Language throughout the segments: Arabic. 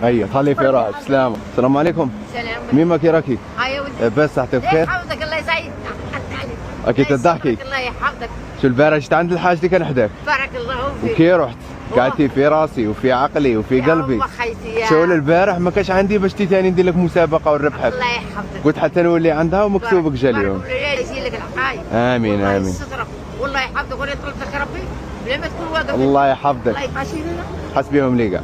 هيا خلي في راحة. سلام. السلام عليكم. سلام. مين ما كيراكي؟ هيا ولدي. بس صحتك بخير؟ يحفظك الله يسعدك. اكيد تضحكي. الله يحفظك. شو البارح جيت عند الحاج اللي كان حداك؟ بارك الله فيك. وكي رحت؟ قعدتي في راسي وفي عقلي وفي قلبي. شو البارح ما كانش عندي باش تاني ندير لك مسابقة ونربحك. الله يحفظك. قلت حتى نولي عندها ومكسوبك جا اليوم. يجي لك العقايب. امين الله امين. يسترك والله يحفظك ولا يطلب لك ربي بلا ما تكون واقف. الله يحفظك. الله يحاشي لنا. حسبيهم لي قاع.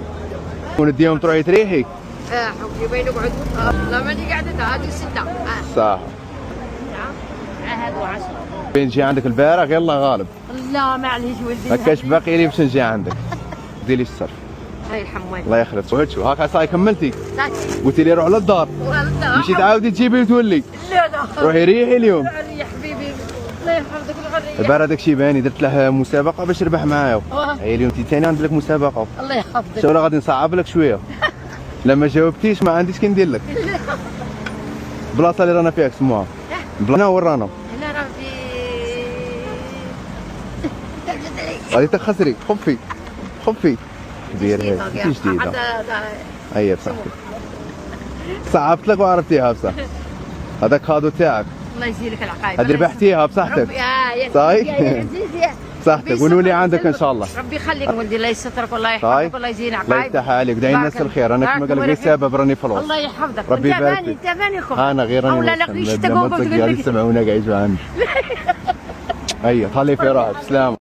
ونديهم تروحي تريحي. حبي بين نقعد. لا ماني قاعدة هذه 6. صح. هذا 10. بين نجي عندك البارح يلا غالب. لا معليش ولدي. ما كاش باقي لي باش نجي عندك. ديري الصرف. هاي الحموال. الله يخلص. وهاد شو هاك صاي كملتي. صافي. قلتي لي روح للدار. مشيت تعاودي تجيبي وتولي. لا لا. روحي ريحي اليوم. يا حبيبي الله يحفظك والغرية. البارح داك شي باني درت له مسابقة باش يربح معايا. هي اليوم انت ثاني عندك مسابقة. الله يحفظك. شو غادي نصعب لك شوية. لما جاوبتيش ما عنديش كي ندير لك. البلاصة اللي رانا فيها سموها. بلانا ورانا. هنا راه في غادي تخسري خفي خفي. كبير هيك جديدة. هيا بصحتك. صعبت لك وعرفتيها بصح. هذاك كادو تاعك. الله يجزيلك العقايب. هذه ربحتيها بصحتك. صحيح. صحيح؟ صحتك ونولي عندك ان شاء الله. ربي يخليك ولدي الله يسترك والله يحفظك والله يزين عقايب. الله يفتح عليك دعي الناس الخير انا كما قال لك سبب راني فلوس. الله يحفظك. ربي يبارك فيك. انت فانيكم. انا غير راني لا لا يسمعونا قاعد يسمعونا قاعد يجوا عندي. هيا خلي في راحتك. سلام.